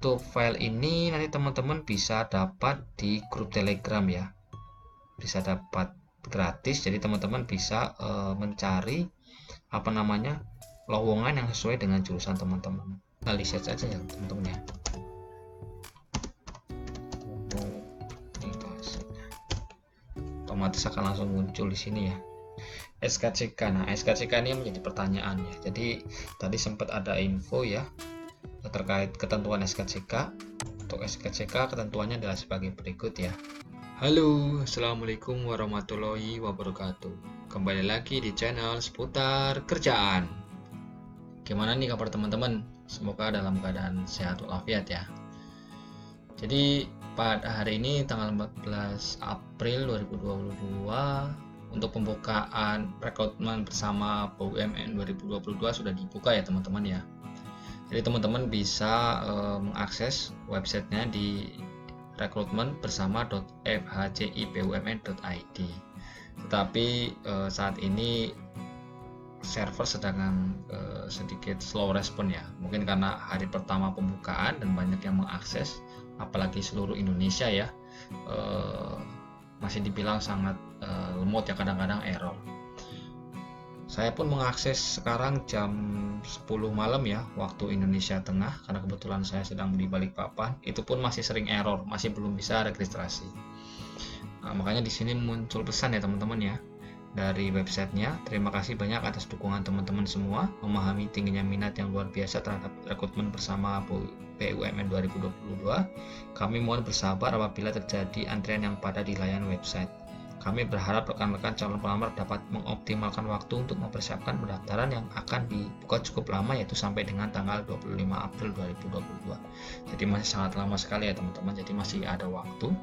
Untuk file ini nanti teman-teman bisa dapat di grup Telegram ya, bisa dapat gratis. Jadi teman-teman bisa mencari lowongan yang sesuai dengan jurusan teman-teman. Nah, lihat saja ya teman-teman ya. Otomatis akan langsung muncul di sini ya. SKCK. Nah, SKCK ini menjadi pertanyaan ya. Jadi tadi sempat ada info ya terkait ketentuan SKCK. Untuk SKCK ketentuannya adalah sebagai berikut ya. Halo, assalamualaikum warahmatullahi wabarakatuh. Kembali lagi di channel seputar kerjaan. Gimana nih kabar teman-teman? Semoga dalam keadaan sehat walafiat ya. Jadi pada hari ini tanggal 14 April 2022 untuk pembukaan rekrutmen bersama BUMN 2022 sudah dibuka ya teman-teman ya. Jadi teman-teman bisa mengakses websitenya di rekrutmenbersama.fhcibumn.id. Tetapi saat ini server sedang sedikit slow respon ya, mungkin karena hari pertama pembukaan dan banyak yang mengakses, apalagi seluruh Indonesia ya, masih dibilang sangat lemot ya, kadang-kadang error. Saya pun mengakses sekarang jam 10 malam ya, waktu Indonesia Tengah, karena kebetulan saya sedang di Balikpapan. Itu pun masih sering error, masih belum bisa registrasi. Nah, makanya di sini muncul pesan ya teman-teman ya dari websitenya. Terima kasih banyak atas dukungan teman-teman semua. Memahami tingginya minat yang luar biasa terhadap rekrutmen bersama BUMN 2022. Kami mohon bersabar apabila terjadi antrian yang padat di layanan website. Kami berharap rekan-rekan calon pelamar dapat mengoptimalkan waktu untuk mempersiapkan pendaftaran yang akan dibuka cukup lama, yaitu sampai dengan tanggal 25 April 2022. Jadi masih sangat lama sekali ya teman-teman, jadi masih ada waktu.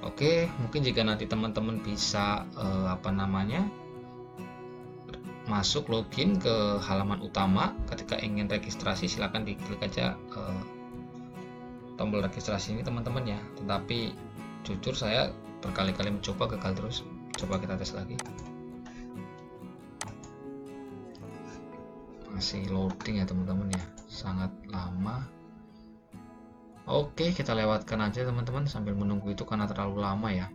Oke, mungkin jika nanti teman-teman bisa masuk login ke halaman utama, ketika ingin registrasi silahkan diklik aja tombol registrasi ini teman-teman ya. Tetapi jujur saya berkali-kali mencoba gagal terus. Coba kita tes lagi. Masih loading ya teman-teman ya, sangat lama. Oke, kita lewatkan aja teman-teman sambil menunggu itu karena terlalu lama ya.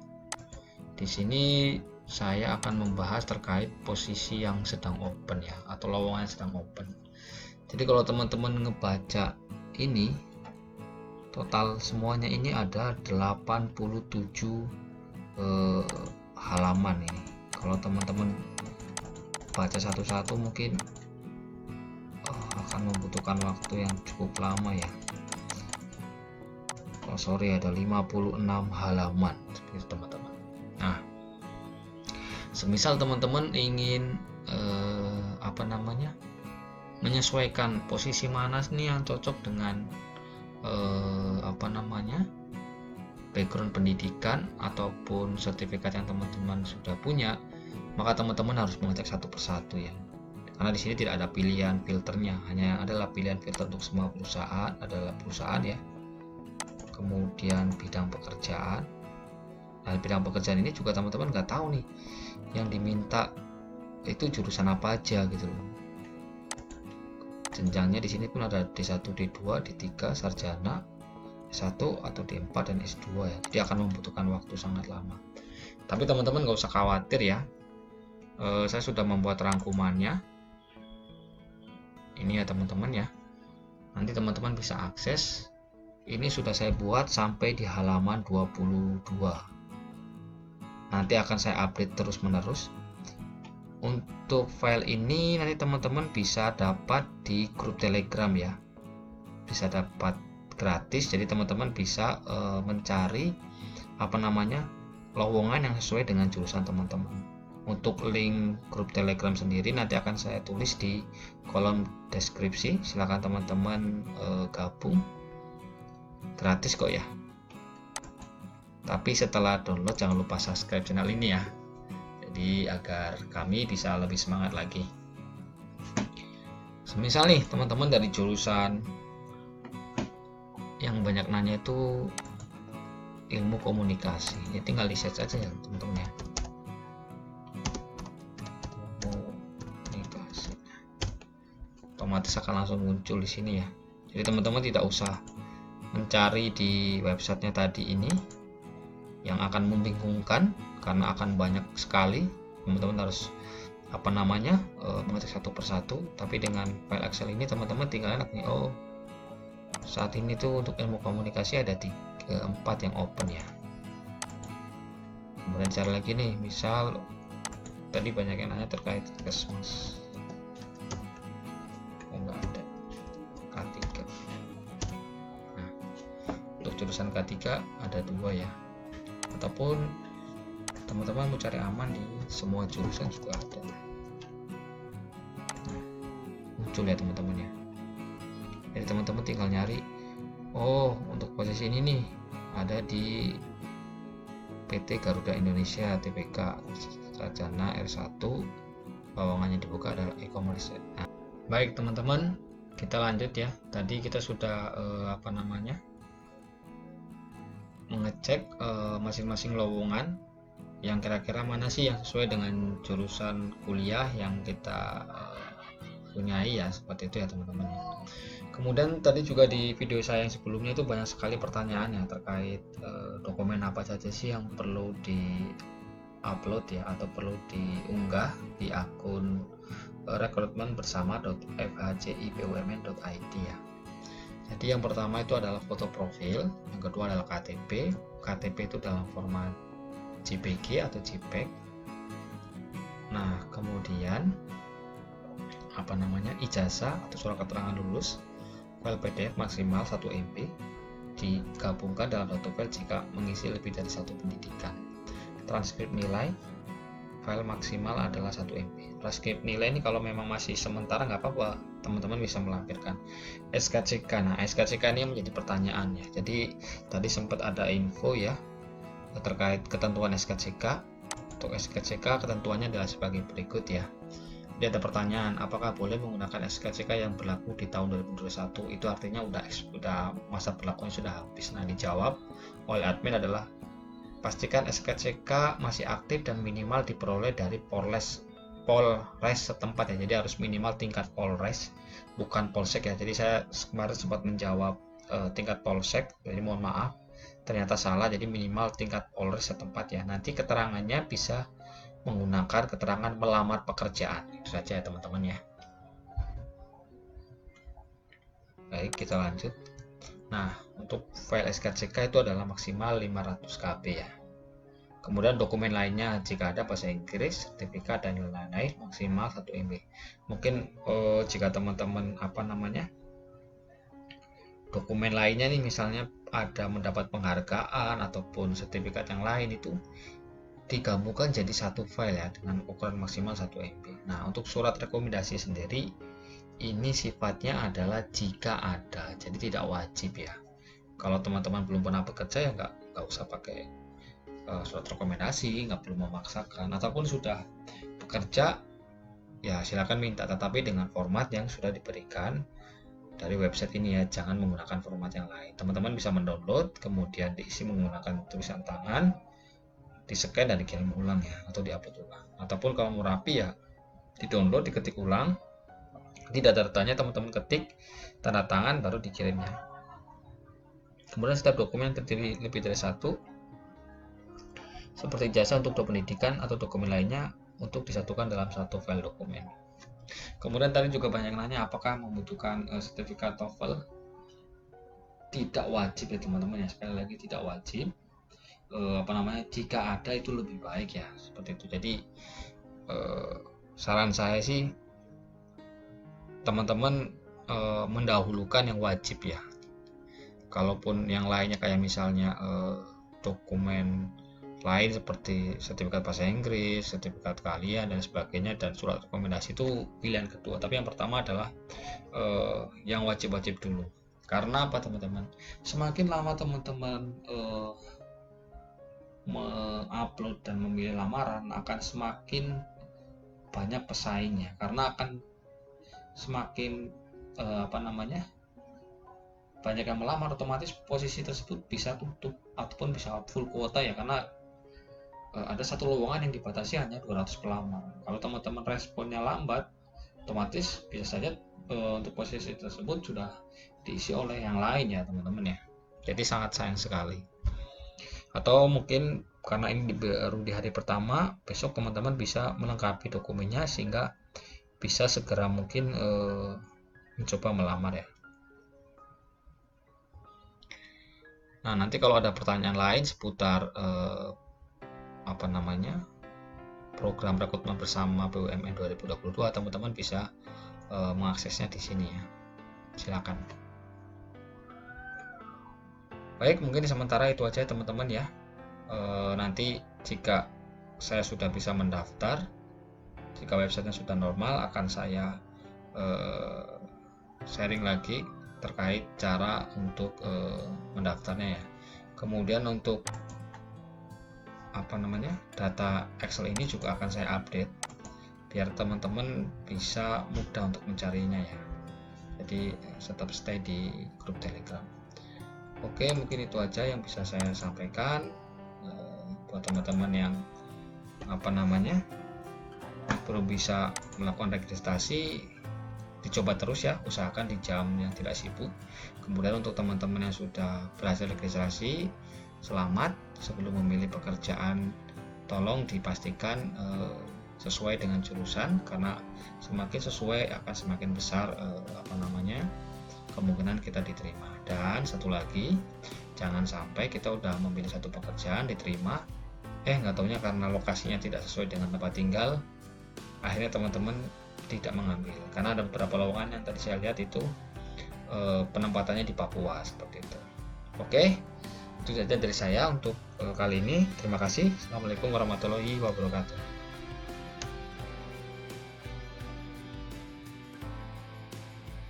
Di sini saya akan membahas terkait posisi yang sedang open ya, atau lowongan yang sedang open. Jadi kalau teman-teman ngebaca ini, total semuanya ini ada 87 halaman ini. Kalau teman-teman baca satu-satu mungkin akan membutuhkan waktu yang cukup lama ya. Oh sorry, ada 56 halaman seperti teman-teman. Nah, semisal teman-teman ingin menyesuaikan posisi mana nih yang cocok dengan background pendidikan ataupun sertifikat yang teman-teman sudah punya, maka teman-teman harus mengecek satu persatu ya. Karena di sini tidak ada pilihan filternya, hanya adalah pilihan filter untuk semua perusahaan, adalah perusahaan ya. Kemudian bidang pekerjaan. Nah, bidang pekerjaan ini juga teman-teman nggak tahu nih yang diminta itu jurusan apa aja gitu loh. Jenjangnya di sini pun ada D1, D2, D3, sarjana, S1 atau D4 dan S2 ya. Jadi akan membutuhkan waktu sangat lama. Tapi teman-teman nggak usah khawatir ya. Saya sudah membuat rangkumannya. Ini ya teman-teman ya. Nanti teman-teman bisa akses. Ini sudah saya buat sampai di halaman 22. Nanti akan saya update terus-menerus. Untuk file ini nanti teman-teman bisa dapat di grup Telegram ya. Bisa dapat gratis. Jadi teman-teman bisa mencari lowongan yang sesuai dengan jurusan teman-teman. Untuk link grup Telegram sendiri nanti akan saya tulis di kolom deskripsi. Silakan teman-teman gabung. Gratis kok ya. Tapi setelah download jangan lupa subscribe channel ini ya. Jadi agar kami bisa lebih semangat lagi. Semisal nih teman-teman dari jurusan yang banyak nanya itu ilmu komunikasi, ya tinggal di search aja ya teman-teman ya. otomatis akan langsung muncul di sini ya. Jadi teman-teman tidak usah mencari di websitenya tadi ini yang akan membingungkan karena akan banyak sekali. Teman-teman harus mengetik satu persatu. Tapi dengan file Excel ini teman-teman tinggal enak nih, oh saat ini tuh untuk ilmu komunikasi ada 4 yang open ya. Kemudian cari lagi nih, misal tadi banyak yang nanya terkait Kesmas, enggak ada K3. Nah, untuk jurusan K3 ada 2 ya, ataupun teman-teman mau cari aman di semua jurusan juga ada. Nah, muncul ya teman-teman ya. Jadi teman-teman tinggal nyari, oh untuk posisi ini nih ada di PT Garuda Indonesia Tbk Sarjana R1, lowongannya dibuka adalah e-commerce. Nah, baik teman-teman, kita lanjut ya. Tadi kita sudah mengecek masing-masing lowongan yang kira-kira mana sih yang sesuai dengan jurusan kuliah yang kita punyai ya, seperti itu ya teman-teman. Kemudian tadi juga di video saya yang sebelumnya itu banyak sekali pertanyaan ya terkait dokumen apa saja sih yang perlu di upload ya, atau perlu diunggah di akun rekrutmen bersama.fhcibumn.id ya. Jadi yang pertama itu adalah foto profil, yang kedua adalah KTP. KTP itu dalam format JPG atau JPEG. Nah, kemudian ijazah atau surat keterangan lulus, file PDF maksimal 1 MB, digabungkan dalam satu file jika mengisi lebih dari 1 pendidikan. Transkrip nilai, file maksimal adalah 1 MB. Transkrip nilai ini kalau memang masih sementara nggak apa-apa, teman-teman bisa melampirkan. SKCK, nah SKCK ini menjadi pertanyaan ya. Jadi tadi sempat ada info ya terkait ketentuan SKCK. Untuk SKCK ketentuannya adalah sebagai berikut ya. Jadi ada pertanyaan, apakah boleh menggunakan SKCK yang berlaku di tahun 2021? Itu artinya udah masa berlakunya sudah habis. Nah, dijawab oleh admin adalah pastikan SKCK masih aktif dan minimal diperoleh dari Polres setempat ya. Jadi harus minimal tingkat Polres, bukan Polsek ya. Jadi saya kemarin sempat menjawab tingkat Polsek, jadi mohon maaf, ternyata salah. Jadi minimal tingkat Polres setempat ya. Nanti keterangannya bisa menggunakan keterangan melamar pekerjaan. Itu saja ya teman-teman ya. Baik, kita lanjut. Nah, untuk file SKCK itu adalah maksimal 500 KB ya. Kemudian dokumen lainnya jika ada bahasa Inggris, sertifikat dan lain-lain maksimal 1 MB. Mungkin jika teman-teman dokumen lainnya nih, misalnya ada mendapat penghargaan ataupun sertifikat yang lain, itu digabungkan jadi satu file ya dengan ukuran maksimal 1 MB. Nah, untuk surat rekomendasi sendiri ini sifatnya adalah jika ada, jadi tidak wajib ya. Kalau teman-teman belum pernah bekerja ya nggak usah pakai surat rekomendasi, nggak perlu memaksakan. Ataupun sudah bekerja ya silakan minta, tetapi dengan format yang sudah diberikan dari website ini ya, jangan menggunakan format yang lain. Teman-teman bisa mendownload kemudian diisi menggunakan tulisan tangan, di-scan dan dikirim ulang ya, atau di-upload ulang. Ataupun kalau mau rapi ya di-download, diketik ulang, tidak datanya teman-teman ketik, tanda tangan, baru dikirimnya. Kemudian setiap dokumen terdiri lebih dari 1, seperti jasa untuk pendidikan atau dokumen lainnya, untuk disatukan dalam satu file dokumen. Kemudian tadi juga banyak nanya apakah membutuhkan sertifikat TOEFL. Tidak wajib ya teman-teman ya, sekali lagi tidak wajib. Jika ada itu lebih baik ya, seperti itu. Jadi saran saya sih teman-teman mendahulukan yang wajib ya. Kalaupun yang lainnya kayak misalnya dokumen lain seperti sertifikat bahasa Inggris, sertifikat kalian dan sebagainya, dan surat rekomendasi itu pilihan kedua. Tapi yang pertama adalah yang wajib-wajib dulu. Karena apa teman-teman? Semakin lama teman-teman mengupload dan memilih lamaran, akan semakin banyak pesaingnya, karena akan semakin banyak yang melamar, otomatis posisi tersebut bisa tutup ataupun bisa full kuota ya, karena ada satu lowongan yang dibatasi hanya 200 pelamar. Kalau teman-teman responnya lambat, otomatis bisa saja untuk posisi tersebut sudah diisi oleh yang lain ya teman-teman ya. Jadi sangat sayang sekali. Atau mungkin karena ini baru di hari pertama, besok teman-teman bisa melengkapi dokumennya sehingga bisa segera mungkin mencoba melamar ya. Nah, nanti kalau ada pertanyaan lain seputar program rekrutmen bersama BUMN 2022, teman-teman bisa mengaksesnya di sini ya. Silakan. Baik, mungkin sementara itu aja teman-teman ya. Nanti jika saya sudah bisa mendaftar, jika websitenya sudah normal, akan saya sharing lagi terkait cara untuk mendaftarnya ya. Kemudian untuk data Excel ini juga akan saya update biar teman-teman bisa mudah untuk mencarinya ya. Jadi tetap stay di grup Telegram. Oke, mungkin itu aja yang bisa saya sampaikan buat teman-teman yang belum bisa melakukan registrasi, dicoba terus ya, usahakan di jam yang tidak sibuk. Kemudian untuk teman-teman yang sudah berhasil registrasi, selamat. Sebelum memilih pekerjaan, tolong dipastikan sesuai dengan jurusan, karena semakin sesuai akan semakin besar kemungkinan kita diterima. Dan satu lagi, jangan sampai kita udah memilih satu pekerjaan diterima, nggak taunya karena lokasinya tidak sesuai dengan tempat tinggal, akhirnya teman-teman tidak mengambil. Karena ada beberapa lowongan yang tadi saya lihat itu penempatannya di Papua seperti itu. Oke, itu saja dari saya untuk kali ini. Terima kasih. Assalamualaikum warahmatullahi wabarakatuh.